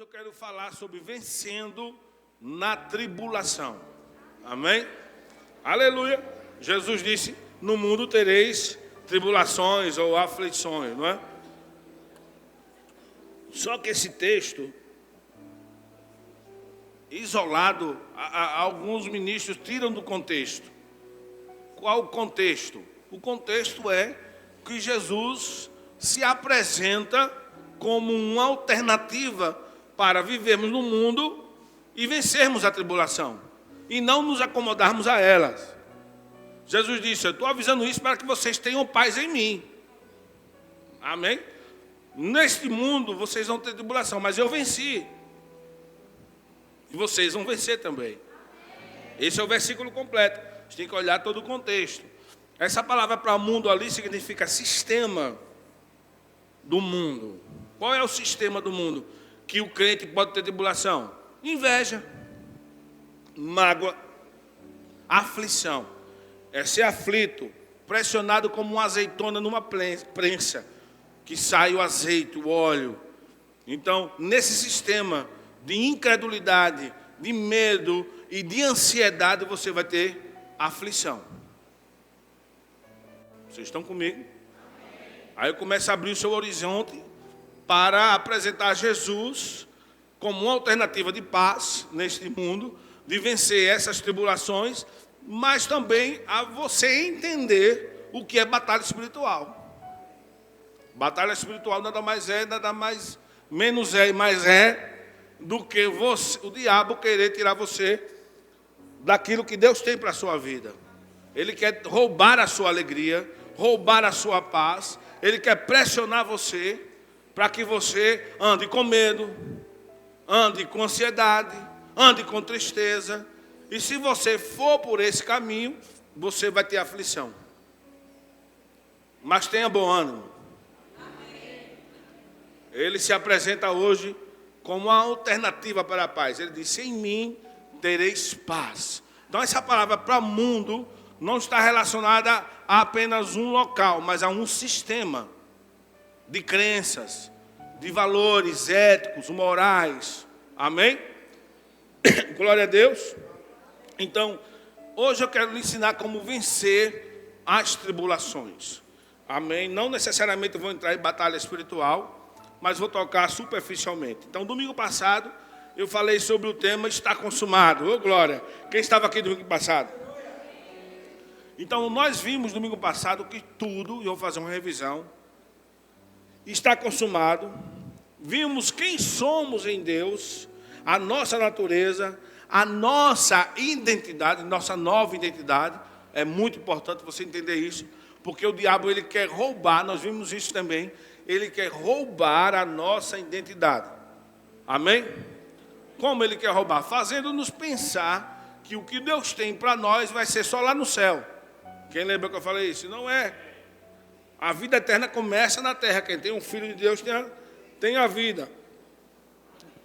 Hoje eu quero falar sobre vencendo na tribulação. Amém? Aleluia! Jesus disse, no mundo tereis tribulações ou aflições, não é? Só que esse texto, isolado, alguns ministros tiram do contexto. Qual o contexto? O contexto é que Jesus se apresenta como uma alternativa para vivermos no mundo e vencermos a tribulação e não nos acomodarmos a elas. Jesus disse, eu estou avisando isso para que vocês tenham paz em mim. Amém? Neste mundo vocês vão ter tribulação, mas eu venci. E vocês vão vencer também. Esse é o versículo completo. A gente tem que olhar todo o contexto. Essa palavra para mundo ali significa sistema do mundo. Qual é o sistema do mundo? Que o crente pode ter tribulação? Inveja, mágoa, aflição. É ser aflito, pressionado como uma azeitona numa prensa, que sai o azeite, o óleo. Então, nesse sistema de incredulidade, de medo e de ansiedade, você vai ter aflição. Vocês estão comigo? Aí eu começo a abrir o seu horizonte para apresentar Jesus como uma alternativa de paz neste mundo, de vencer essas tribulações, mas também a você entender o que é batalha espiritual. Batalha espiritual nada mais é, nada mais, menos é e mais é do que você, o diabo querer tirar você daquilo que Deus tem para a sua vida. Ele quer roubar a sua alegria, roubar a sua paz, ele quer pressionar você para que você ande com medo, ande com ansiedade, ande com tristeza. E se você for por esse caminho, você vai ter aflição. Mas tenha bom ânimo. Ele se apresenta hoje como uma alternativa para a paz. Ele disse, em mim tereis paz. Então essa palavra para mundo não está relacionada a apenas um local, mas a um sistema de crenças, de valores éticos, morais. Amém? Glória a Deus. Então, hoje eu quero lhe ensinar como vencer as tribulações. Amém? Não necessariamente vou entrar em batalha espiritual, mas vou tocar superficialmente. Então, domingo passado, eu falei sobre o tema está consumado. Ô, glória! Quem estava aqui domingo passado? Então, nós vimos domingo passado que tudo, e eu vou fazer uma revisão, está consumado. Vimos quem somos em Deus, a nossa natureza, a nossa identidade, nossa nova identidade. É muito importante você entender isso, porque o diabo ele quer roubar, nós vimos isso também, ele quer roubar a nossa identidade. Amém? Como ele quer roubar? Fazendo-nos pensar que o que Deus tem para nós vai ser só lá no céu. Quem lembra que eu falei isso? Não é. A vida eterna começa na terra. Quem tem um filho de Deus tem a vida.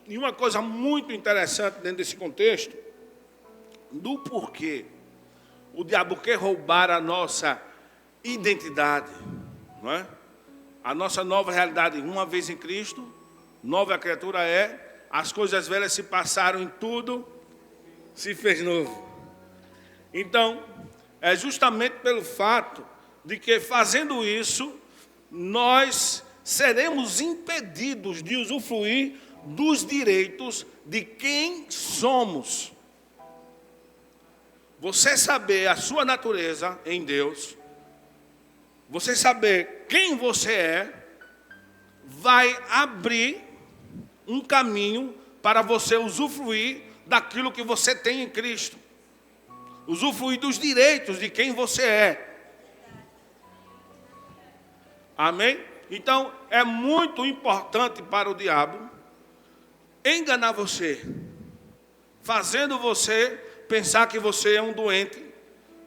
E uma coisa muito interessante dentro desse contexto, do porquê o diabo quer roubar a nossa identidade, não é? A nossa nova realidade, uma vez em Cristo, nova criatura é, as coisas velhas se passaram em tudo, se fez novo. Então, é justamente pelo fato de que fazendo isso, nós seremos impedidos de usufruir dos direitos de quem somos. Você saber a sua natureza em Deus, você saber quem você é, vai abrir um caminho para você usufruir daquilo que você tem em Cristo. Usufruir dos direitos de quem você é. Amém? Então, é muito importante para o diabo enganar você, fazendo você pensar que você é um doente,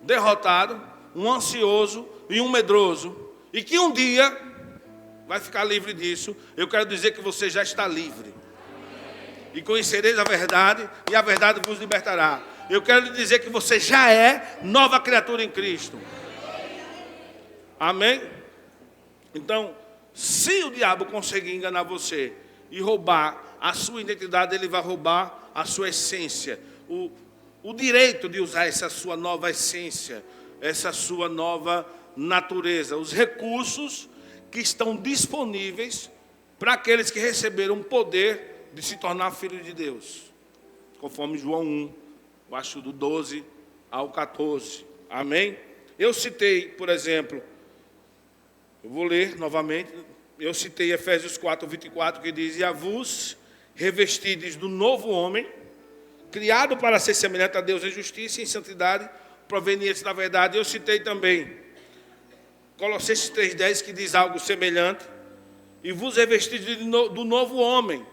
derrotado, um ansioso e um medroso, e que um dia vai ficar livre disso. Eu quero dizer que você já está livre. E conhecereis a verdade, e a verdade vos libertará. Eu quero lhe dizer que você já é nova criatura em Cristo. Amém? Então, se o diabo conseguir enganar você e roubar a sua identidade, ele vai roubar a sua essência. O direito de usar essa sua nova essência, essa sua nova natureza. Os recursos que estão disponíveis para aqueles que receberam o poder de se tornar filho de Deus. Conforme João 1, acho do 12 ao 14. Amém? Eu citei, por exemplo, eu vou ler novamente, eu citei Efésios 4, 24, que diz: e a vos revestides do novo homem, criado para ser semelhante a Deus em justiça e em santidade, provenientes da verdade. Eu citei também Colossenses 3,10, que diz algo semelhante: e vos revestides do novo homem,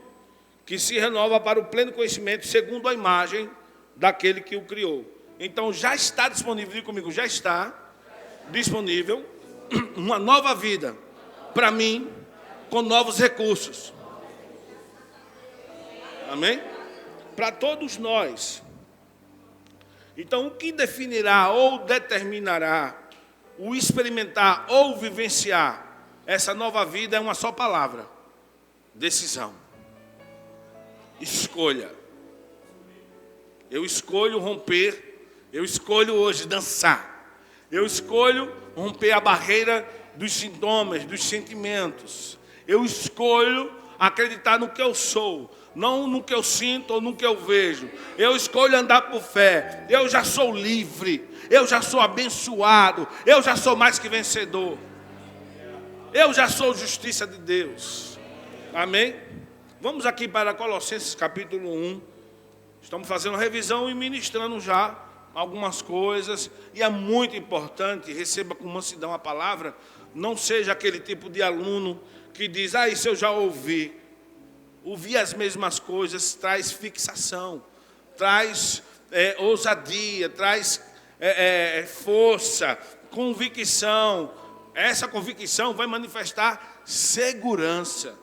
que se renova para o pleno conhecimento, segundo a imagem daquele que o criou. Então já está disponível, diga comigo, já está disponível uma nova vida para mim, com novos recursos. Amém? Para todos nós. Então, o que definirá ou determinará o experimentar ou vivenciar essa nova vida é uma só palavra: decisão. Escolha. Eu escolho romper, eu escolho hoje dançar. Eu escolho romper a barreira dos sintomas, dos sentimentos. Eu escolho acreditar no que eu sou, não no que eu sinto ou no que eu vejo. Eu escolho andar por fé. Eu já sou livre, eu já sou abençoado, eu já sou mais que vencedor. Eu já sou justiça de Deus. Amém? Vamos aqui para Colossenses capítulo 1. Estamos fazendo revisão e ministrando já algumas coisas. E é muito importante, receba com mansidão a palavra. Não seja aquele tipo de aluno que diz: isso eu já ouvi. Ouvir as mesmas coisas traz fixação, traz ousadia, traz força, convicção. Essa convicção vai manifestar segurança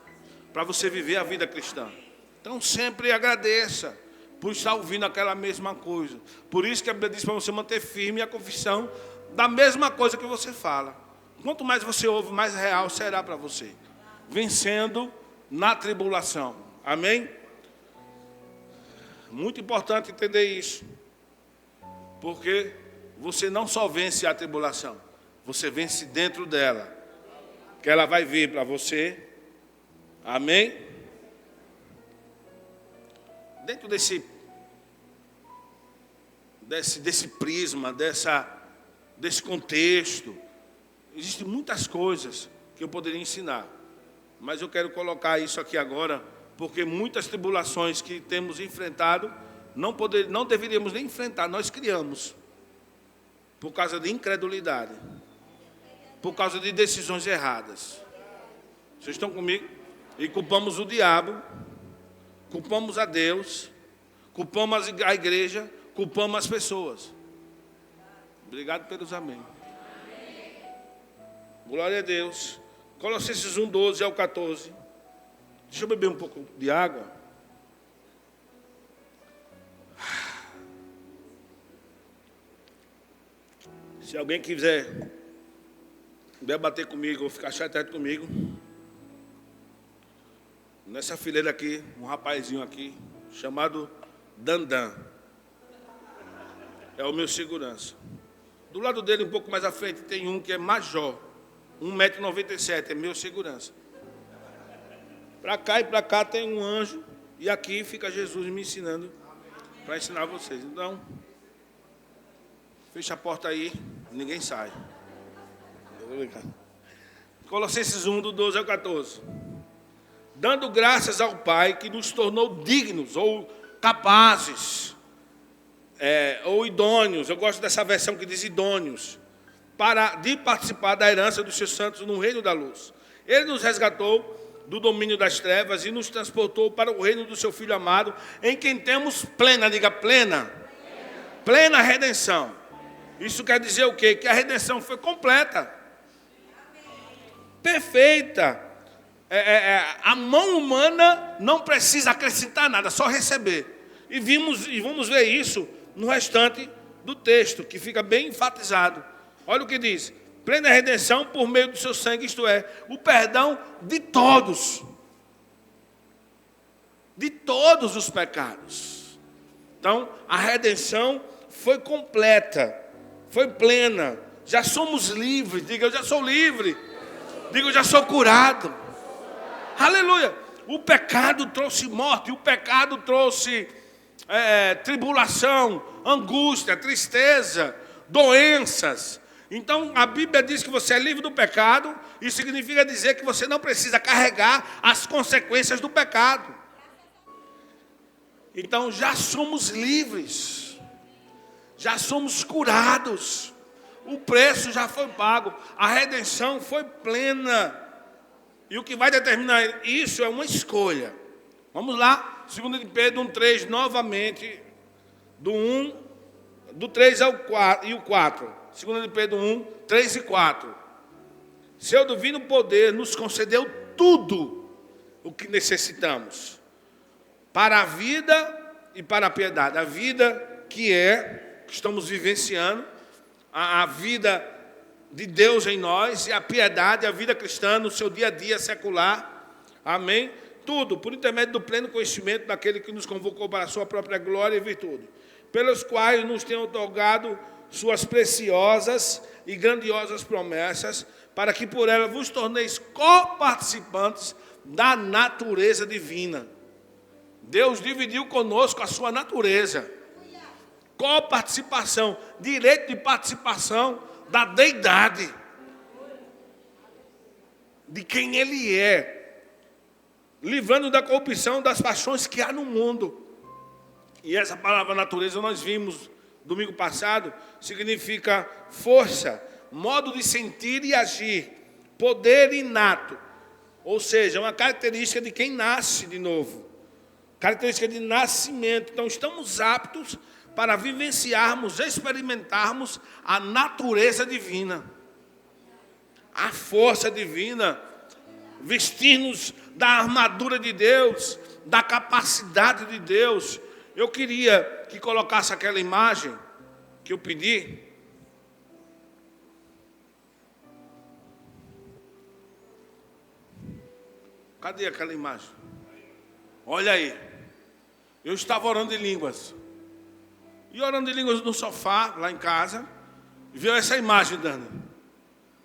para você viver a vida cristã. Então sempre agradeça por estar ouvindo aquela mesma coisa. Por isso que a Bíblia diz para você manter firme a confissão da mesma coisa que você fala. Quanto mais você ouve, mais real será para você. Vencendo na tribulação. Amém? Muito importante entender isso. Porque você não só vence a tribulação, você vence dentro dela. Que ela vai vir para você. Amém? Dentro desse prisma, desse contexto, existem muitas coisas que eu poderia ensinar. Mas eu quero colocar isso aqui agora, porque muitas tribulações que temos enfrentado, não deveríamos nem enfrentar, nós criamos. Por causa de incredulidade. Por causa de decisões erradas. Vocês estão comigo? E culpamos o diabo, culpamos a Deus, culpamos a igreja, culpamos as pessoas. Obrigado pelos amém. Glória a Deus. Colossenses 1, 12 ao 14. Deixa eu beber um pouco de água. Se alguém quiser debater comigo ou ficar chateado comigo, nessa fileira aqui, um rapazinho aqui, chamado Dandan. É o meu segurança. Do lado dele, um pouco mais à frente, tem um que é major. 1,97 m, é meu segurança. Para cá e para cá tem um anjo. E aqui fica Jesus me ensinando para ensinar vocês. Então, fecha a porta aí, ninguém sai. Colossenses 1, do 12 ao 14. Dando graças ao Pai que nos tornou dignos ou capazes, ou idôneos. Eu gosto dessa versão que diz idôneos, de participar da herança dos seus santos no reino da luz. Ele nos resgatou do domínio das trevas e nos transportou para o reino do seu Filho amado, em quem temos plena, diga plena, plena redenção. Isso quer dizer o quê? Que a redenção foi completa, perfeita. A mão humana não precisa acrescentar nada, só receber. E vamos ver isso no restante do texto, que fica bem enfatizado. Olha o que diz: plena redenção por meio do seu sangue, isto é, o perdão de todos. de todos os pecados. Então, a redenção foi completa, foi plena. Já somos livres. Diga, eu já sou livre. Diga, eu já sou curado. Aleluia. O pecado trouxe morte, o pecado trouxe tribulação, angústia, tristeza, doenças. Então a Bíblia diz que você é livre do pecado. Isso significa dizer que você não precisa carregar as consequências do pecado. Então já somos livres, já somos curados, o preço já foi pago, a redenção foi plena. E o que vai determinar isso é uma escolha. Vamos lá, 2 de Pedro 1,3, novamente, do 3 ao 4, e o 4. 2 de Pedro 1, 3 e 4. Seu divino poder nos concedeu tudo o que necessitamos para a vida e para a piedade. A vida que estamos vivenciando, a vida de Deus em nós, e a piedade, a vida cristã no seu dia a dia secular. Amém? Tudo por intermédio do pleno conhecimento daquele que nos convocou para a sua própria glória e virtude, pelos quais nos tem otorgado suas preciosas e grandiosas promessas, para que por elas vos torneis coparticipantes da natureza divina. Deus dividiu conosco a sua natureza. Coparticipação, direito de participação da deidade, de quem Ele é, livrando da corrupção das paixões que há no mundo. E essa palavra natureza nós vimos domingo passado, significa força, modo de sentir e agir, poder inato, ou seja, uma característica de quem nasce de novo, característica de nascimento. Então estamos aptos para vivenciarmos, experimentarmos a natureza divina, a força divina, vestir-nos da armadura de Deus, da capacidade de Deus. Eu queria que colocasse aquela imagem que eu pedi. Cadê aquela imagem? Olha aí. Eu estava orando em línguas. E orando em línguas no sofá, lá em casa, viu essa imagem, Dani.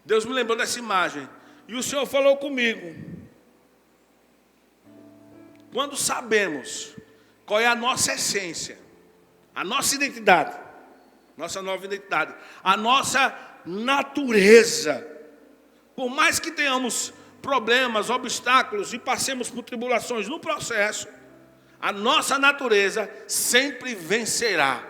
Deus me lembrou dessa imagem. E o Senhor falou comigo. Quando sabemos qual é a nossa essência, a nossa identidade, nossa nova identidade, a nossa natureza, por mais que tenhamos problemas, obstáculos e passemos por tribulações no processo, a nossa natureza sempre vencerá.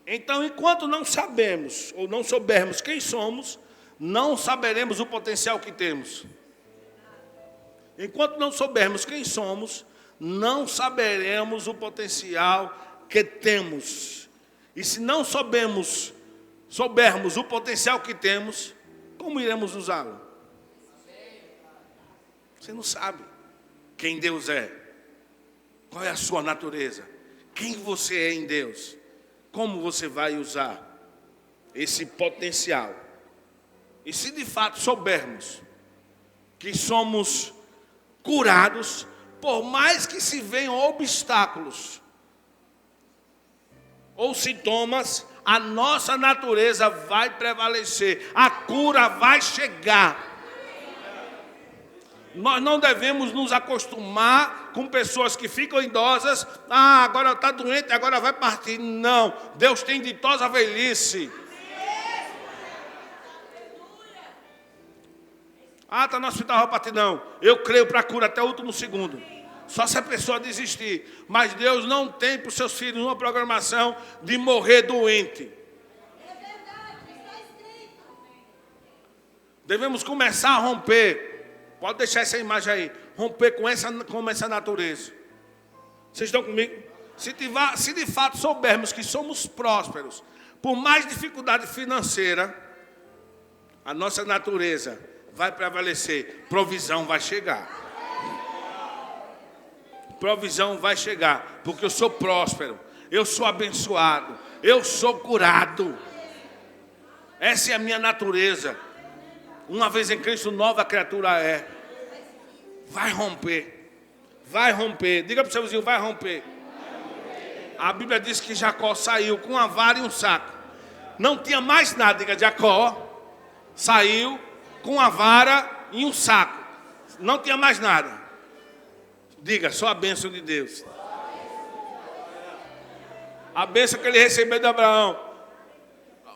Então, enquanto não sabemos ou não soubermos quem somos, não saberemos o potencial que temos. Enquanto não soubermos quem somos, não saberemos o potencial que temos. E se não soubermos o potencial que temos, como iremos usá-lo? Você não sabe quem Deus é, qual é a sua natureza, quem você é em Deus. Como você vai usar esse potencial? E se de fato soubermos que somos curados, por mais que se venham obstáculos ou sintomas, a nossa natureza vai prevalecer, a cura vai chegar. Nós não devemos nos acostumar com pessoas que ficam idosas. Agora está doente, agora vai partir. Não, Deus tem ditosa velhice. Está no hospital, vai partir. Não, eu creio para a cura até o último segundo. Só se a pessoa desistir. Mas Deus não tem para os seus filhos uma programação de morrer doente. Devemos começar a romper. Pode deixar essa imagem aí. Romper com essa natureza. Vocês estão comigo? Se de fato soubermos que somos prósperos, por mais dificuldade financeira, a nossa natureza vai prevalecer. Provisão vai chegar. Provisão vai chegar. Porque eu sou próspero. Eu sou abençoado. Eu sou curado. Essa é a minha natureza. Uma vez em Cristo, nova criatura é. Vai romper. Vai romper. Diga para o seu vizinho, vai romper. A Bíblia diz que Jacó saiu com uma vara e um saco. Não tinha mais nada. Diga, Jacó saiu com uma vara e um saco. Não tinha mais nada. Diga, só a bênção de Deus. A bênção que ele recebeu de Abraão.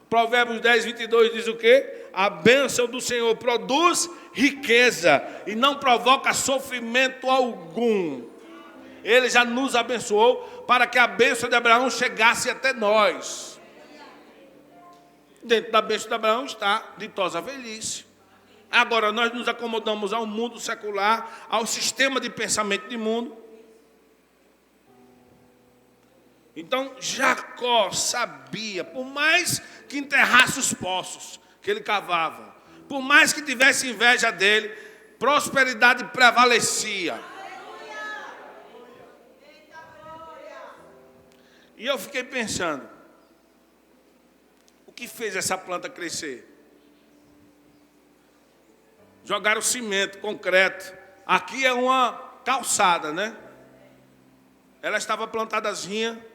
Provérbios 10, 22 diz o quê? A bênção do Senhor produz riqueza e não provoca sofrimento algum. Ele já nos abençoou para que a bênção de Abraão chegasse até nós. Dentro da bênção de Abraão está ditosa velhice. Agora nós nos acomodamos ao mundo secular, ao sistema de pensamento de mundo. Então Jacó sabia, por mais que enterrasse os poços que ele cavava, por mais que tivesse inveja dele, prosperidade prevalecia. E eu fiquei pensando, o que fez essa planta crescer? Jogaram cimento, concreto. Aqui é uma calçada, né? Ela estava plantadazinha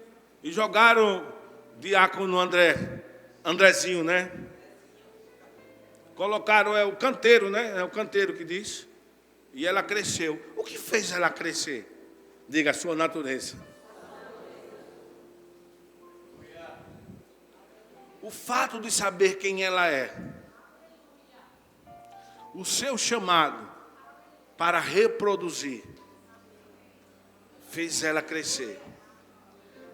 e jogaram diácono Andrezinho, né? Colocaram, é o canteiro, né? É o canteiro que diz. E ela cresceu. O que fez ela crescer? Diga, a sua natureza. O fato de saber quem ela é. O seu chamado para reproduzir fez ela crescer.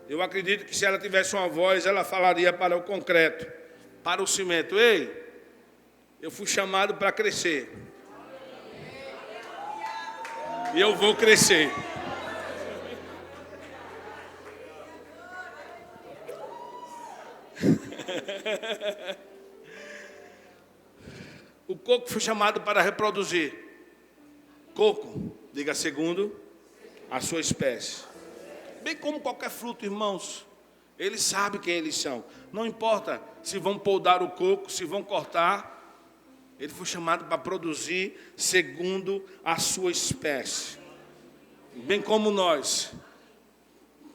Eu acredito que se ela tivesse uma voz, ela falaria para o concreto, para o cimento: ei, eu fui chamado para crescer. E eu vou crescer. O coco foi chamado para reproduzir. Coco, diga segundo a sua espécie. Bem como qualquer fruto, irmãos, eles sabem quem eles são. Não importa se vão podar o coco, se vão cortar. Ele foi chamado para produzir segundo a sua espécie. Bem como nós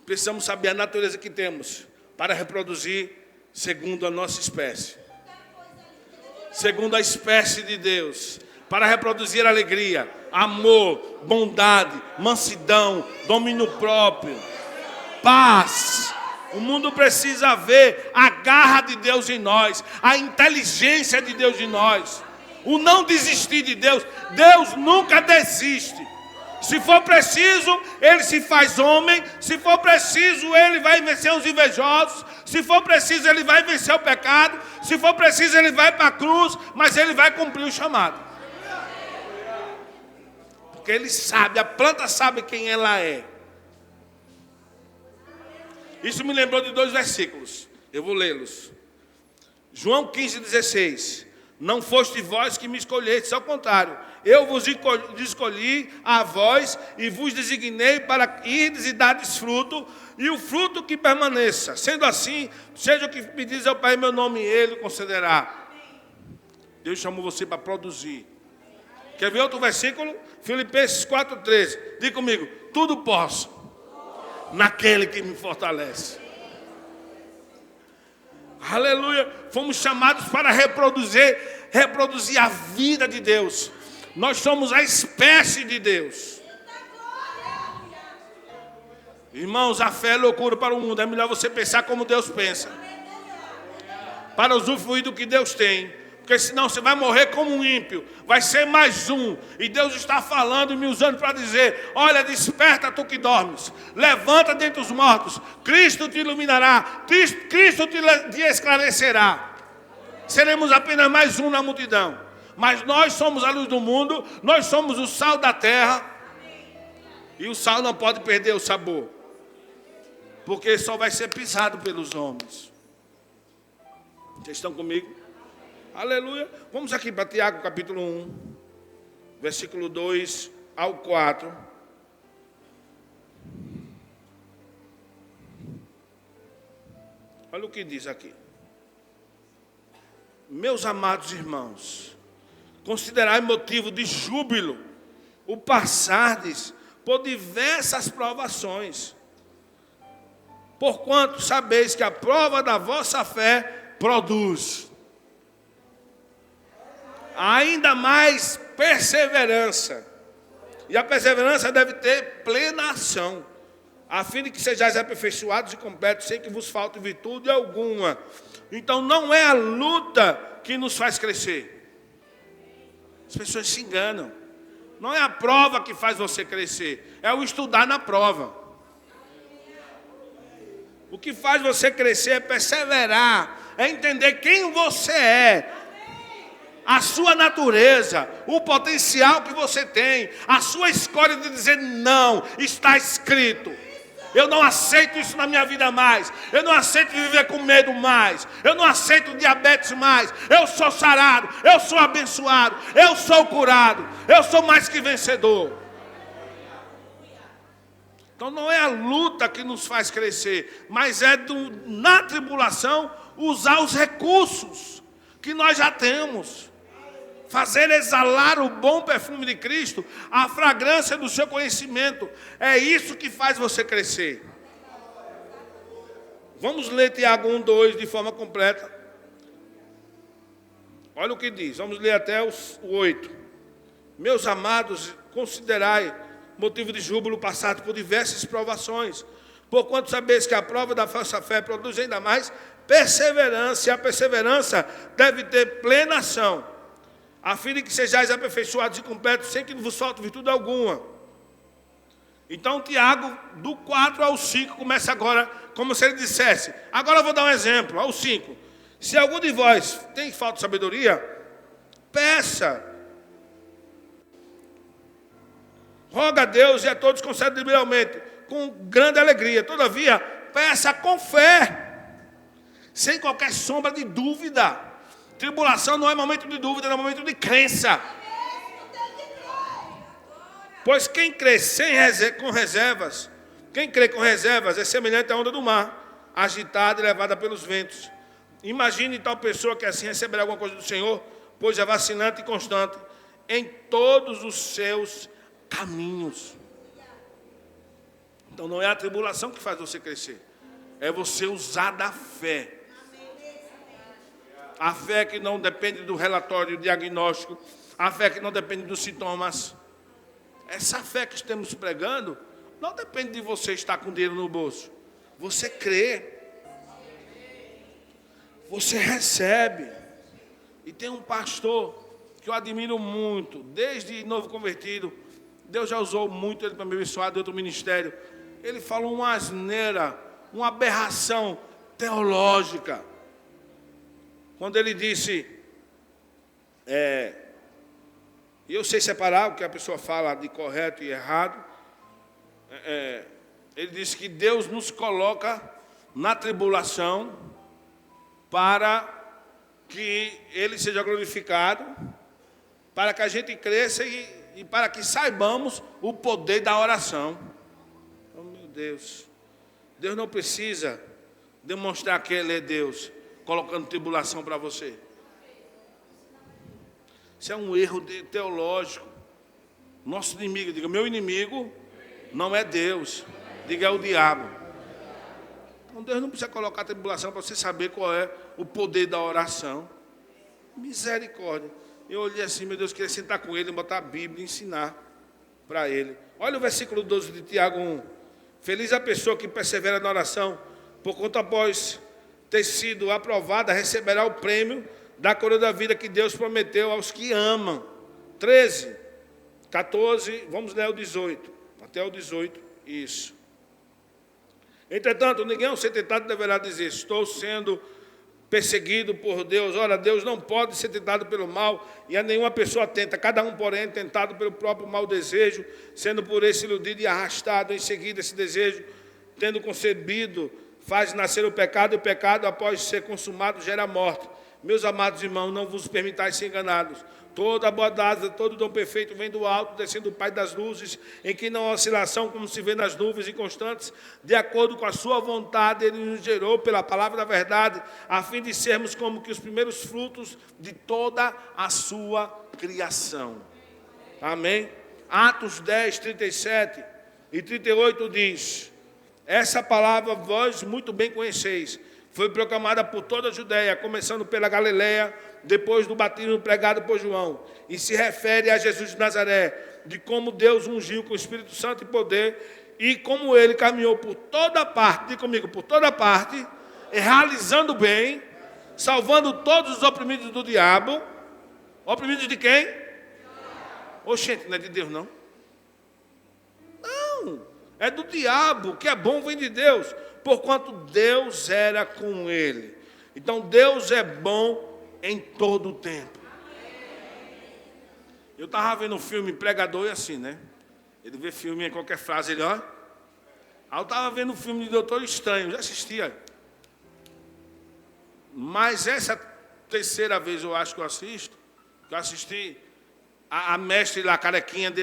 precisamos saber a natureza que temos para reproduzir segundo a nossa espécie. Segundo a espécie de Deus, para reproduzir alegria, amor, bondade, mansidão, domínio próprio, paz. O mundo precisa ver a garra de Deus em nós, a inteligência de Deus em nós, o não desistir de Deus. Deus nunca desiste. Se for preciso, Ele se faz homem. Se for preciso, Ele vai vencer os invejosos. Se for preciso, Ele vai vencer o pecado. Se for preciso, Ele vai para a cruz. Mas Ele vai cumprir o chamado. Porque Ele sabe, a planta sabe quem ela é. Isso me lembrou de 2 versículos. Eu vou lê-los. João 15:16. Não foste vós que me escolhestes, ao contrário, eu vos escolhi a vós e vos designei para irdes e dardes fruto, e o fruto que permaneça. Sendo assim, seja o que pedis ao Pai em meu nome, Ele o concederá. Deus chamou você para produzir. Quer ver outro versículo? Filipenses 4:13. Diga comigo: tudo posso naquele que me fortalece. Aleluia. Fomos chamados para reproduzir a vida de Deus. Nós somos a espécie de Deus. Irmãos, a fé é loucura para o mundo. É melhor você pensar como Deus pensa, para usufruir do que Deus tem. Porque senão você vai morrer como um ímpio. Vai ser mais um. E Deus está falando e me usando para dizer: olha, desperta tu que dormes. Levanta dentre os mortos. Cristo te iluminará. Cristo te esclarecerá. Seremos apenas mais um na multidão. Mas nós somos a luz do mundo. Nós somos o sal da terra. E o sal não pode perder o sabor. Porque só vai ser pisado pelos homens. Vocês estão comigo? Aleluia. Vamos aqui para Tiago capítulo 1, versículo 2 ao 4. Olha o que diz aqui. Meus amados irmãos, considerai motivo de júbilo o passardes por diversas provações, porquanto sabeis que a prova da vossa fé produz ainda mais perseverança. E a perseverança deve ter plena ação, a fim de que sejais aperfeiçoados e completos, sem que vos falte virtude alguma. Então não é a luta que nos faz crescer. As pessoas se enganam. Não é a prova que faz você crescer, é o estudar na prova. O que faz você crescer é perseverar, é entender quem você é, a sua natureza, o potencial que você tem, a sua escolha de dizer não, está escrito. Eu não aceito isso na minha vida mais. Eu não aceito viver com medo mais. Eu não aceito diabetes mais. Eu sou sarado, eu sou abençoado, eu sou curado, eu sou mais que vencedor. Então não é a luta que nos faz crescer, mas é na tribulação usar os recursos que nós já temos. Fazer exalar o bom perfume de Cristo, a fragrância do seu conhecimento. É isso que faz você crescer. Vamos ler Tiago 1:2 de forma completa. Olha o que diz. Vamos ler até o 8. Meus amados, considerai motivo de júbilo passado por diversas provações, porquanto sabeis que a prova da vossa fé produz ainda mais perseverança, e a perseverança deve ter plena ação, a fim de que sejais aperfeiçoados e completos, sem que vos falte virtude alguma. Então, Tiago, do 4 ao 5, começa agora, como se ele dissesse, agora eu vou dar um exemplo, ao 5. Se algum de vós tem falta de sabedoria, peça. Roga a Deus e a todos concede liberalmente, com grande alegria. Todavia, peça com fé, sem qualquer sombra de dúvida. Tribulação não é momento de dúvida, é momento de crença. Pois quem crê com reservas, quem crê com reservas é semelhante à onda do mar, agitada e levada pelos ventos. Imagine tal pessoa que assim receberá alguma coisa do Senhor, pois é vacilante e constante em todos os seus caminhos. Então não é a tribulação que faz você crescer, é você usar da fé. A fé que não depende do relatório diagnóstico, a fé que não depende dos sintomas. Essa fé que estamos pregando não depende de você estar com dinheiro no bolso. Você crê, você recebe. E tem um pastor que eu admiro muito, desde novo convertido. Deus já usou muito ele para me abençoar de outro ministério. Ele falou uma asneira, uma aberração teológica. Quando ele disse, e eu sei separar o que a pessoa fala de correto e errado, ele disse que Deus nos coloca na tribulação para que Ele seja glorificado, para que a gente cresça e para que saibamos o poder da oração. Oh, meu Deus, Deus não precisa demonstrar que Ele é Deus, colocando tribulação para você. Isso é um erro teológico. Nosso inimigo, diga, meu inimigo não é Deus, diga, é o diabo. Então Deus não precisa colocar tribulação para você saber qual é o poder da oração. Misericórdia. Eu olhei assim, meu Deus, queria sentar com ele, botar a Bíblia e ensinar para ele. Olha o versículo 12 de Tiago 1. Feliz a pessoa que persevera na oração, porquanto após ter sido aprovada, receberá o prêmio da coroa da vida que Deus prometeu aos que amam. 13, 14, vamos ler o 18, até o 18, isso. Entretanto, ninguém ao ser tentado deverá dizer, estou sendo perseguido por Deus. Ora, Deus não pode ser tentado pelo mal, e a nenhuma pessoa tenta. Cada um, porém, é tentado pelo próprio mau desejo, sendo por esse iludido e arrastado. Em seguida, esse desejo, tendo concebido, faz nascer o pecado, e o pecado, após ser consumado, gera morte. Meus amados irmãos, não vos permitais ser enganados. Toda a boa dádiva, todo dom perfeito vem do alto, descendo do Pai das luzes, em que não há oscilação, como se vê nas nuvens inconstantes, de acordo com a sua vontade, ele nos gerou pela palavra da verdade, a fim de sermos como que os primeiros frutos de toda a sua criação. Amém? Atos 10, 37 e 38 diz: essa palavra vós muito bem conheceis, foi proclamada por toda a Judéia, começando pela Galileia, depois do batismo pregado por João, e se refere a Jesus de Nazaré, de como Deus ungiu com o Espírito Santo e poder, e como ele caminhou por toda parte, diga comigo, por toda parte, realizando bem, salvando todos os oprimidos do diabo. Oprimidos de quem? Oxente, não é de Deus não. Não, é do diabo, que é bom vem de Deus, porquanto Deus era com ele. Então Deus é bom em todo o tempo. Eu estava vendo um filme Pregador e assim, né? Ele vê filme em qualquer frase, ele ó. Aí eu estava vendo um filme de Doutor Estranho, já assistia. Mas essa terceira vez eu acho que eu assisti, a mestre lá, carequinha,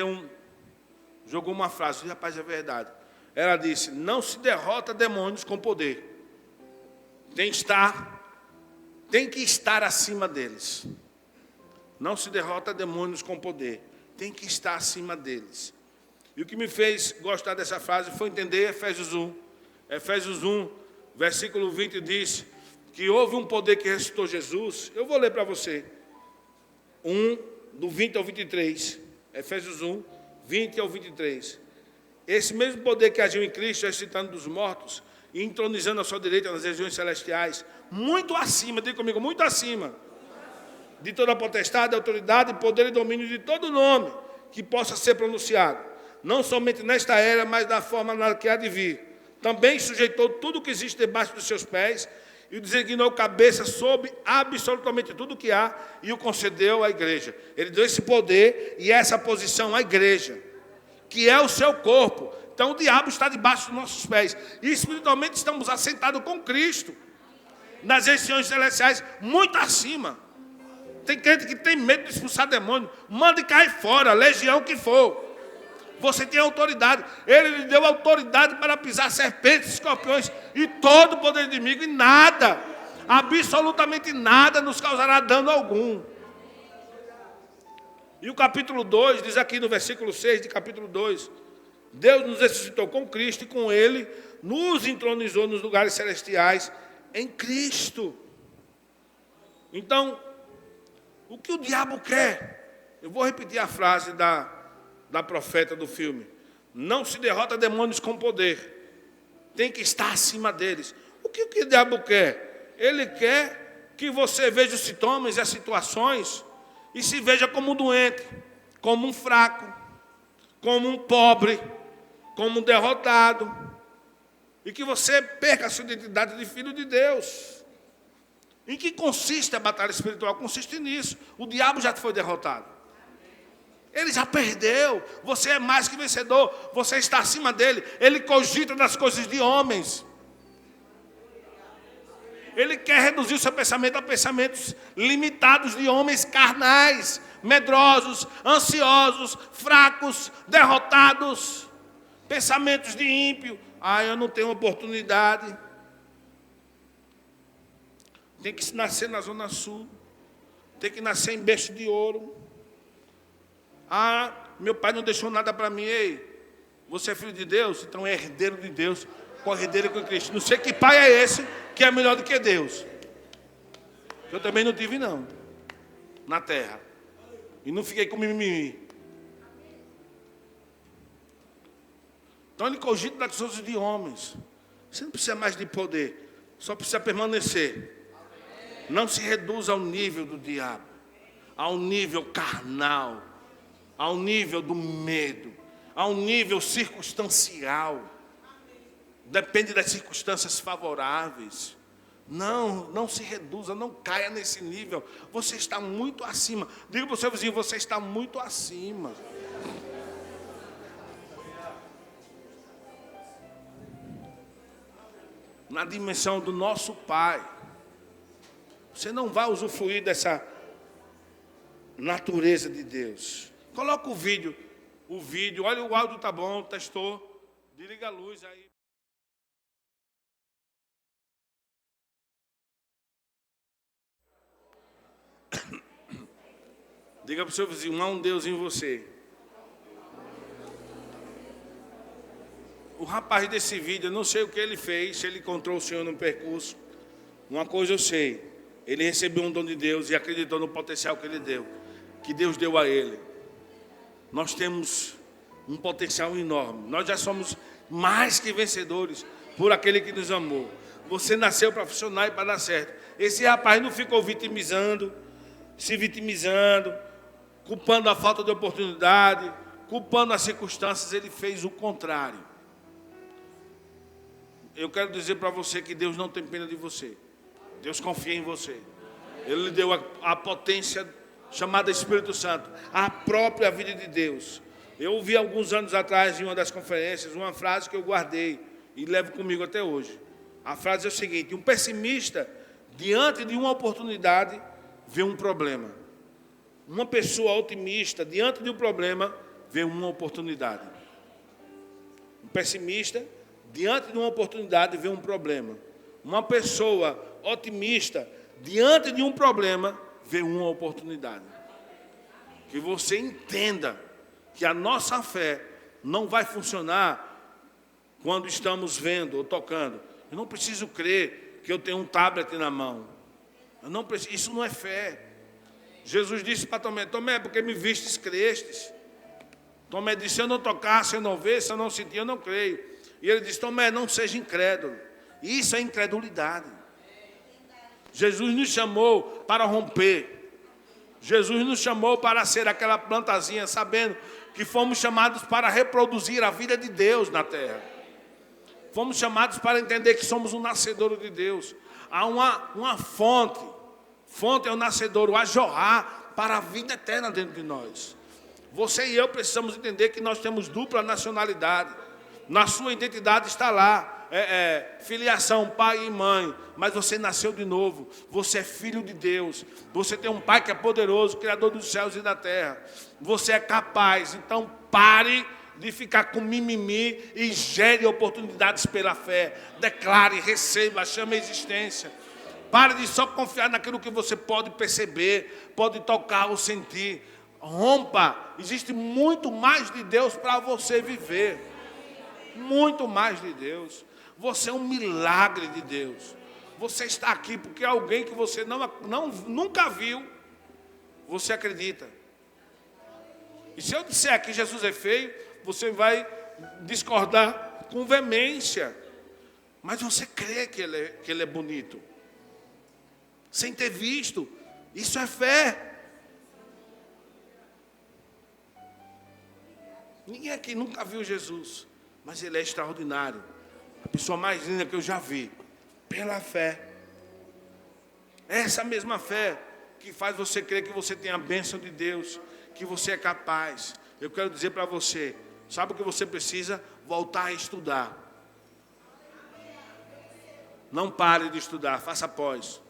jogou uma frase, rapaz, é verdade. Ela disse: não se derrota demônios com poder. Tem que estar acima deles. Não se derrota demônios com poder. Tem que estar acima deles. E o que me fez gostar dessa frase foi entender Efésios 1. Efésios 1, versículo 20 diz que houve um poder que ressuscitou Jesus. Eu vou ler para você. 1, do 20 ao 23. Efésios 1, 20 ao 23. Esse mesmo poder que agiu em Cristo, ressuscitando dos mortos e entronizando à sua direita nas regiões celestiais, muito acima, diga comigo, muito acima de toda a potestade, autoridade, poder e domínio de todo nome que possa ser pronunciado, não somente nesta era, mas da forma na que há de vir. Também sujeitou tudo o que existe debaixo dos seus pés e o designou cabeça sobre absolutamente tudo o que há e o concedeu à igreja. Ele deu esse poder e essa posição à igreja, que é o seu corpo. Então o diabo está debaixo dos nossos pés. E espiritualmente estamos assentados com Cristo nas regiões celestiais, muito acima. Tem crente que tem medo de expulsar demônio. Manda e cai fora, legião que for. Você tem autoridade. Ele lhe deu autoridade para pisar serpentes, escorpiões e todo o poder do inimigo. E nada, absolutamente nada nos causará dano algum. E o capítulo 2, diz aqui no versículo 6 de capítulo 2, Deus nos ressuscitou com Cristo e com Ele nos entronizou nos lugares celestiais em Cristo. Então, o que o diabo quer? Eu vou repetir a frase da profeta do filme. Não se derrota demônios com poder. Tem que estar acima deles. O que o diabo quer? Ele quer que você veja os sintomas e as situações e se veja como um doente, como um fraco, como um pobre, como um derrotado. E que você perca a sua identidade de filho de Deus. Em que consiste a batalha espiritual? Consiste nisso. O diabo já foi derrotado. Ele já perdeu. Você é mais que vencedor. Você está acima dele. Ele cogita das coisas de homens. Ele quer reduzir o seu pensamento a pensamentos limitados de homens carnais, medrosos, ansiosos, fracos, derrotados. Pensamentos de ímpio. Eu não tenho oportunidade. Tem que nascer na Zona Sul. Tem que nascer em berço de ouro. Meu pai não deixou nada para mim. Ei, você é filho de Deus? Então é herdeiro de Deus. Corredeiro com Cristo. Não sei que pai é esse que é melhor do que Deus. Eu também não tive não. Na terra. E não fiquei com mimimi. Então ele cogita das coisas de homens. Você não precisa mais de poder. Só precisa permanecer. Não se reduz ao nível do diabo. Ao nível carnal. Ao nível do medo. Ao nível circunstancial. Depende das circunstâncias favoráveis. Não se reduza, não caia nesse nível. Você está muito acima. Diga para o seu vizinho, você está muito acima. Na dimensão do nosso Pai. Você não vai usufruir natureza de Deus. Coloca o vídeo, olha, o áudio tá bom, testou, desliga a luz aí. Diga para o seu vizinho, há um Deus em você. O rapaz desse vídeo, eu não sei o que ele fez, se ele encontrou o Senhor no percurso. Uma coisa eu sei, ele recebeu um dom de Deus e acreditou no potencial que ele deu, que Deus deu a ele. Nós temos um potencial enorme, nós já somos mais que vencedores por aquele que nos amou. Você nasceu para funcionar e para dar certo. Esse rapaz não ficou se vitimizando, culpando a falta de oportunidade, culpando as circunstâncias, ele fez o contrário. Eu quero dizer para você que Deus não tem pena de você. Deus confia em você. Ele lhe deu a potência chamada Espírito Santo, a própria vida de Deus. Eu ouvi alguns anos atrás, em uma das conferências, uma frase que eu guardei e levo comigo até hoje. A frase é o seguinte: um pessimista, diante de uma oportunidade, vê um problema. Uma pessoa otimista, diante de um problema, vê uma oportunidade. Um pessimista, diante de uma oportunidade, vê um problema. Uma pessoa otimista, diante de um problema, vê uma oportunidade. Que você entenda que a nossa fé não vai funcionar quando estamos vendo ou tocando. Eu não preciso crer que eu tenho um tablet na mão. Isso não é fé. Jesus disse para Tomé: Tomé, porque me vistes, crestes. Tomé disse: se eu não tocar, se eu não ver, se eu não sentir, eu não creio. E ele disse: Tomé, não seja incrédulo. Isso é incredulidade. Jesus nos chamou para romper. Jesus nos chamou para ser aquela plantazinha, sabendo que fomos chamados para reproduzir a vida de Deus na terra. Fomos chamados para entender que somos um nascedouro de Deus. Há uma fonte. Fonte é o nascedouro a jorrar para a vida eterna dentro de nós. Você e eu precisamos entender que nós temos dupla nacionalidade. Na sua identidade está lá. Filiação, pai e mãe, mas você nasceu de novo, você é filho de Deus, você tem um pai que é poderoso, criador dos céus e da terra, você é capaz. Então pare de ficar com mimimi e gere oportunidades pela fé, declare, receba, chame a existência. Pare de só confiar naquilo que você pode perceber, pode tocar ou sentir. Rompa, existe muito mais de Deus para você viver, muito mais de Deus. Você é um milagre de Deus. Você está aqui porque alguém que você nunca viu, você acredita. E se eu disser que Jesus é feio, você vai discordar com veemência. Mas você crê que ele é bonito, sem ter visto. Isso é fé. Ninguém aqui nunca viu Jesus, mas ele é extraordinário. A pessoa mais linda que eu já vi, pela fé. É essa mesma fé que faz você crer que você tem a bênção de Deus, que você é capaz. Eu quero dizer para você, sabe o que você precisa? Voltar a estudar. Não pare de estudar, faça pós.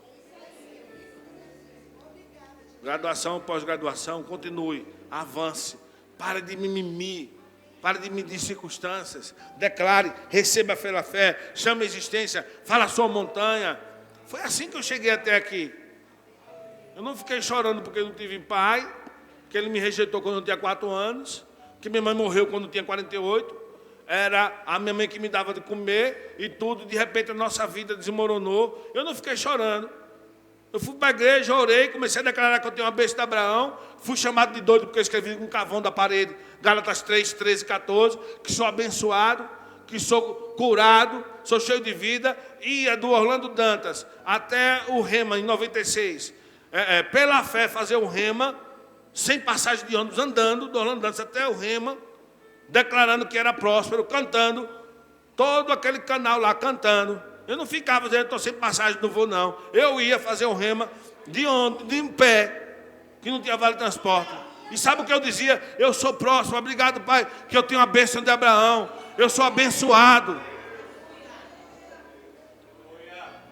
Graduação, pós-graduação, continue, avance. Pare de mimimi. Pare de medir circunstâncias. Declare, receba pela fé, chame a existência, fala a sua montanha. Foi assim que eu cheguei até aqui. Eu não fiquei chorando porque eu não tive pai, que ele me rejeitou quando eu tinha 4 anos, que minha mãe morreu quando eu tinha 48. Era a minha mãe que me dava de comer e tudo, de repente a nossa vida desmoronou. Eu não fiquei chorando. Eu fui para a igreja, orei, comecei a declarar que eu tenho uma bênção de Abraão. Fui chamado de doido porque eu escrevi com um cavão da parede, Gálatas 3, 13 e 14, que sou abençoado, que sou curado, sou cheio de vida. Ia do Orlando Dantas até o Rema, em 96. Pela fé, fazer o Rema, sem passagem de ônibus, andando do Orlando Dantas até o Rema, declarando que era próspero, cantando, todo aquele canal lá cantando. Eu não ficava dizendo, estou sem passagem, não vou não. Eu ia fazer o Rema de em pé, que não tinha vale transporte. E sabe o que eu dizia? Eu sou próximo, obrigado, Pai, que eu tenho a bênção de Abraão. Eu sou abençoado.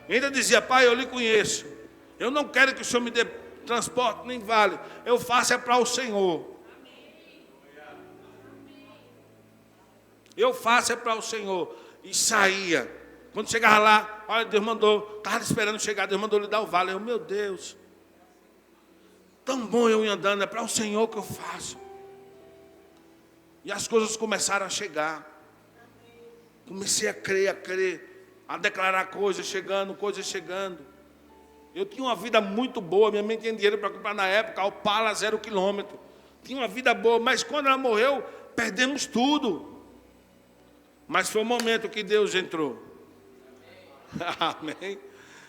E ainda dizia, Pai, eu lhe conheço. Eu não quero que o Senhor me dê transporte nem vale. Eu faço é para o Senhor. Eu faço é para o Senhor. E saía. Quando chegava lá, olha, Deus mandou, estava esperando chegar, Deus mandou lhe dar o vale. Eu, meu Deus, tão bom eu ir andando, é para o Senhor que eu faço. E as coisas começaram a chegar. Comecei a crer, a declarar coisas chegando. Eu tinha uma vida muito boa, minha mãe tinha dinheiro para comprar na época, Opala 0 quilômetro. Tinha uma vida boa, mas quando ela morreu, perdemos tudo. Mas foi o momento que Deus entrou. Amém.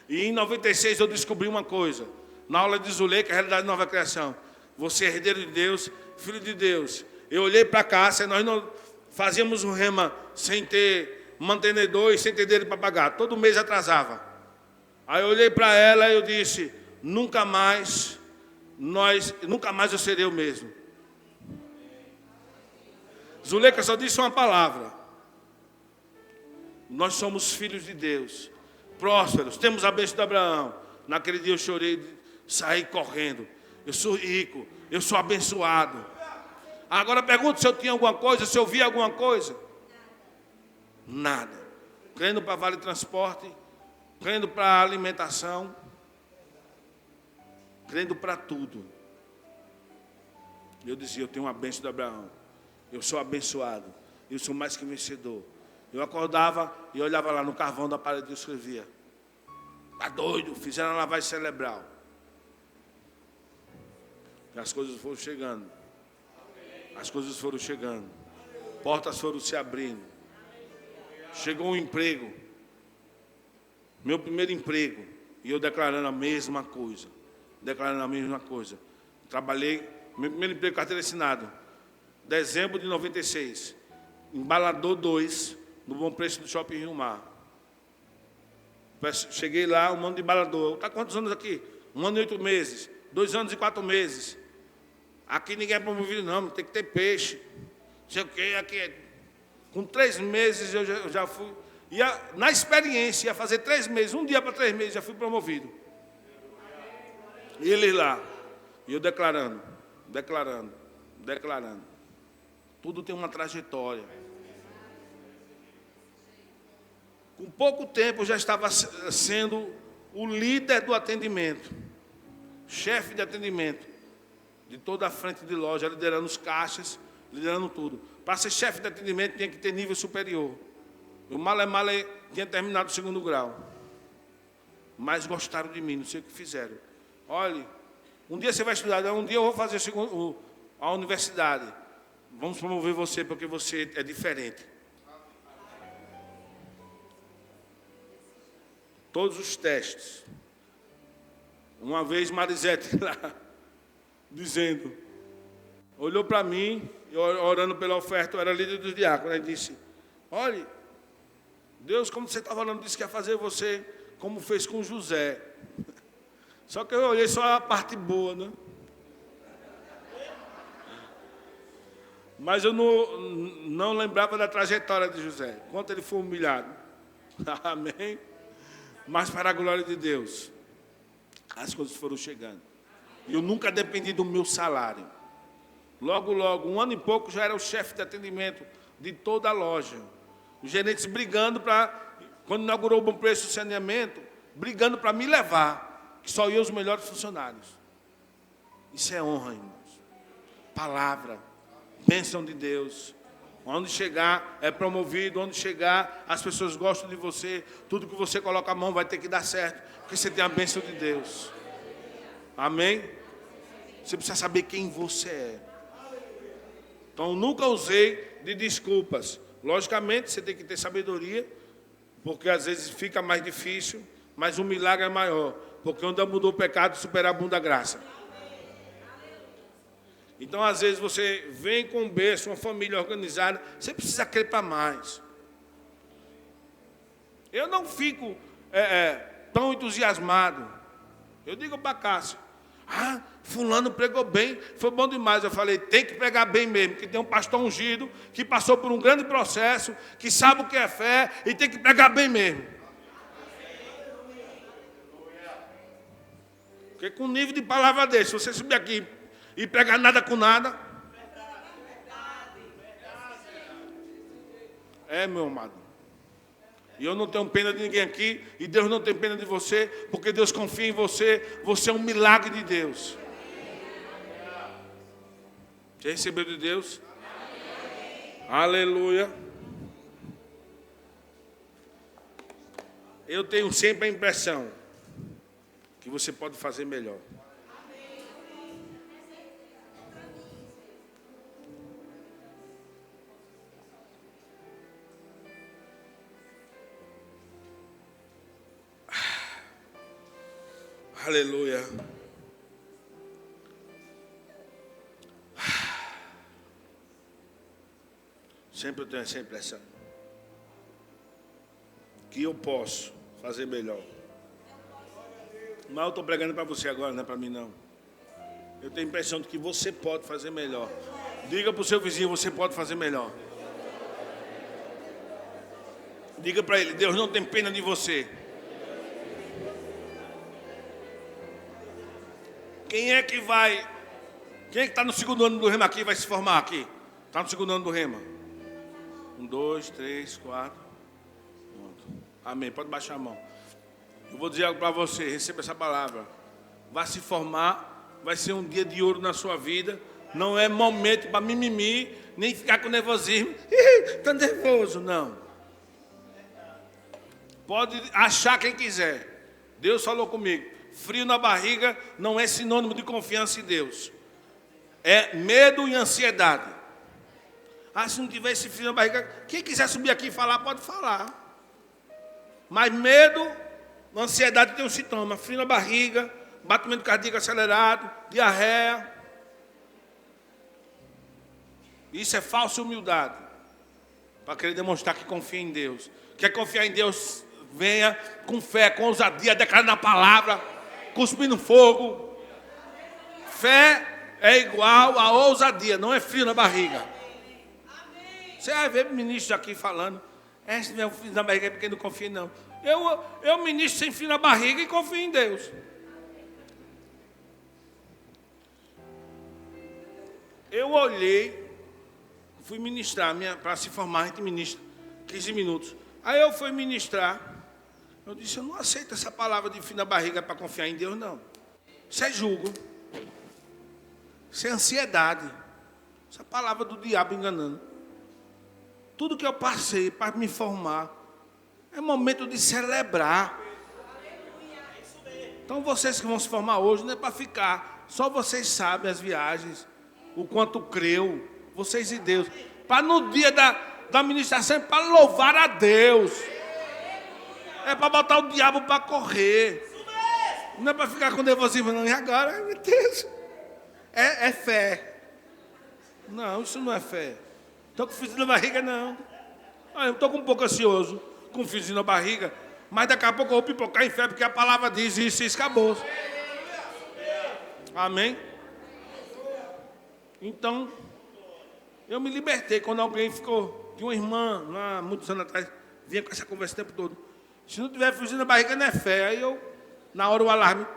E em 96 eu descobri uma coisa. Na aula de Zuleika, Realidade Nova Criação. Você é herdeiro de Deus, filho de Deus. Eu olhei para cá, nós não fazíamos o rema sem ter mantenedor e sem ter dinheiro para pagar. Todo mês atrasava. Aí eu olhei para ela e eu disse, nunca mais eu serei o mesmo. Zuleika só disse uma palavra. Nós somos filhos de Deus, prósperos, temos a bênção de Abraão. Naquele dia eu chorei, saí correndo. Eu sou rico, eu sou abençoado. Agora pergunto se eu tinha alguma coisa, se eu via alguma coisa. Nada. Crendo para Vale Transporte, crendo para alimentação, crendo para tudo. Eu dizia, eu tenho uma bênção de Abraão. Eu sou abençoado, eu sou mais que vencedor. Eu acordava e olhava lá no carvão da parede e escrevia. Tá doido, fizeram a lavagem cerebral. E as coisas foram chegando. As coisas foram chegando. Portas foram se abrindo. Chegou um emprego. Meu primeiro emprego. E eu declarando a mesma coisa. Trabalhei, meu primeiro emprego, carteira assinada. Dezembro de 96. Embalador 2. No Bom Preço do Shopping Rio Mar. Cheguei lá, um ano de embalador. Está quantos anos aqui? 1 ano e 8 meses. 2 anos e 4 meses. Aqui ninguém é promovido, não. Tem que ter peixe. Não sei o quê. Aqui com 3 meses eu já fui. Na experiência, ia fazer 3 meses. Um dia para 3 meses, já fui promovido. E ele lá. E eu declarando. Tudo tem uma trajetória. Com pouco tempo eu já estava sendo o líder do atendimento, chefe de atendimento, de toda a frente de loja, liderando os caixas, liderando tudo. Para ser chefe de atendimento tinha que ter nível superior. O male tinha terminado o 2º grau. Mas gostaram de mim, não sei o que fizeram. Olha, um dia você vai estudar, um dia eu vou fazer a universidade. Vamos promover você porque você é diferente. Todos os testes. Uma vez Marisete lá, dizendo, olhou para mim, orando pela oferta, eu era líder dos diáconos, e disse, olha, Deus, como você estava orando, disse que ia fazer você como fez com José. Só que eu olhei só a parte boa, né? Mas eu não lembrava da trajetória de José, quanto ele foi humilhado. Amém? Mas para a glória de Deus, as coisas foram chegando. Eu nunca dependi do meu salário. Logo, 1 ano e pouco, já era o chefe de atendimento de toda a loja. Os gerentes brigando quando inaugurou o Bom Preço do saneamento, brigando para me levar, que só ia os melhores funcionários. Isso é honra, irmãos. Palavra, bênção de Deus. Onde chegar é promovido, onde chegar as pessoas gostam de você. Tudo que você coloca a mão vai ter que dar certo, porque você tem a bênção de Deus. Amém? Você precisa saber quem você é. Então, nunca usei de desculpas. Logicamente, você tem que ter sabedoria, porque às vezes fica mais difícil, mas o milagre é maior. Porque onde mudou o pecado, superabunda a graça. Então, às vezes, você vem com um berço, uma família organizada, você precisa crer para mais. Eu não fico tão entusiasmado. Eu digo para Cássio, fulano pregou bem, foi bom demais. Eu falei, tem que pregar bem mesmo, que tem um pastor ungido, que passou por um grande processo, que sabe o que é fé, e tem que pregar bem mesmo. Porque com o nível de palavra desse, se você subir aqui e pregar nada com nada. É, meu amado. E eu não tenho pena de ninguém aqui, e Deus não tem pena de você, porque Deus confia em você. Você é um milagre de Deus. Já recebeu de Deus? Aleluia. Eu tenho sempre a impressão que você pode fazer melhor. Aleluia. Sempre eu tenho essa impressão que eu posso fazer melhor. Mas eu estou pregando para você agora, não é para mim não. Eu tenho a impressão de que você pode fazer melhor. Diga para o seu vizinho, você pode fazer melhor. Diga para ele, Deus não tem pena de você. Quem é que está no segundo ano do Rema aqui, vai se formar aqui? Está no segundo ano do Rema? 1, 2, 3, 4. Pronto. Amém. Pode baixar a mão. Eu vou dizer algo para você. Receba essa palavra. Vai se formar. Vai ser um dia de ouro na sua vida. Não é momento para mimimi, nem ficar com nervosismo. Está nervoso, não. Pode achar quem quiser. Deus falou comigo. Frio na barriga não é sinônimo de confiança em Deus. É medo e ansiedade. Se não tiver esse frio na barriga, quem quiser subir aqui e falar, pode falar. Mas medo, ansiedade tem um sintoma. Frio na barriga, batimento cardíaco acelerado, diarreia. Isso é falsa humildade. Para querer demonstrar que confia em Deus. Quer confiar em Deus, venha com fé, com ousadia, declarando a palavra, cuspindo fogo. Fé é igual a ousadia, não é frio na barriga. Você vai ver ministros aqui falando, se tiver um frio na barriga é porque não confia, não. Eu ministro sem frio na barriga e confio em Deus. Eu olhei, fui ministrar, para se formar, a gente ministra 15 minutos. Aí eu fui ministrar, eu disse, eu não aceito essa palavra de frio na barriga para confiar em Deus, não. Isso é julgo. Isso é ansiedade. Essa palavra do diabo enganando. Tudo que eu passei para me formar é momento de celebrar. Então vocês que vão se formar hoje não é para ficar. Só vocês sabem as viagens, o quanto creu, vocês e Deus. Para no dia da ministração é para louvar a Deus. É para botar o diabo para correr. Não é para ficar com nervosismo, não. E agora, meu Deus, é fé. Não, isso não é fé. Estou com frio na barriga, não. Eu estou um pouco ansioso, com frio na barriga, mas daqui a pouco eu vou pipocar em fé, porque a palavra diz isso e isso acabou. Amém? Então, eu me libertei quando alguém ficou, de uma irmã, lá muitos anos atrás, vinha com essa conversa o tempo todo. Se não tiver frio na barriga, não é fé. Aí eu, na hora o alarme.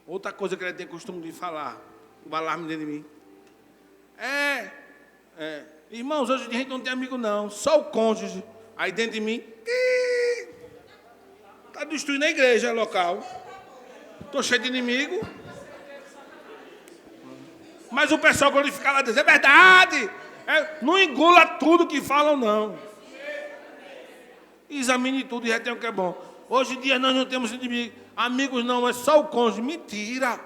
Outra coisa que ele tem costume de falar, o alarme dentro de mim. Irmãos, hoje a gente não tem amigo não, só o cônjuge. Aí dentro de mim, está destruindo a igreja local. Estou cheio de inimigo. Mas o pessoal quando fica lá diz, é verdade. Não engula tudo que falam não. Examine tudo e retém o que é bom. Hoje em dia nós não temos inimigo. Amigos não, é só o cônjuge. Mentira.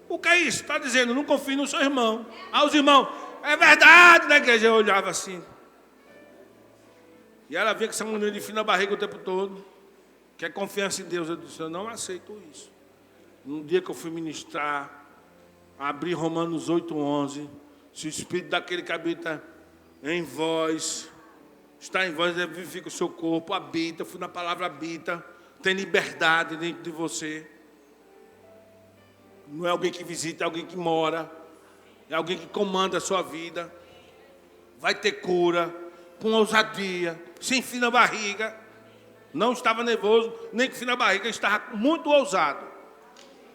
O que é isso? Está dizendo, não confie no seu irmão. Os irmãos, é verdade, na igreja. Eu olhava assim. E ela via que essa mulher de fio na barriga o tempo todo. Que é confiança em Deus. Eu disse, eu não aceito isso. No dia que eu fui ministrar, abri Romanos 8:11. Se o Espírito daquele que habita em vós, está em vós, vivifica o seu corpo, habita. Eu fui na palavra habita. Tem liberdade dentro de você. Não é alguém que visita, é alguém que mora. É alguém que comanda a sua vida. Vai ter cura, com ousadia, sem fio na barriga. Não estava nervoso, nem com frio na barriga, estava muito ousado.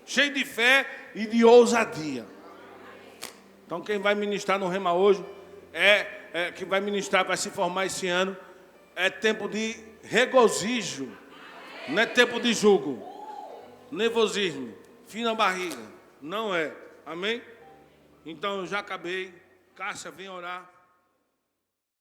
Cheio de fé e de ousadia. Então quem vai ministrar no Rema hoje, que vai ministrar, vai se formar esse ano, é tempo de regozijo, não é tempo de julgo, nervosismo, frio na barriga, não é. Amém? Então eu já acabei. Cássia, vem orar.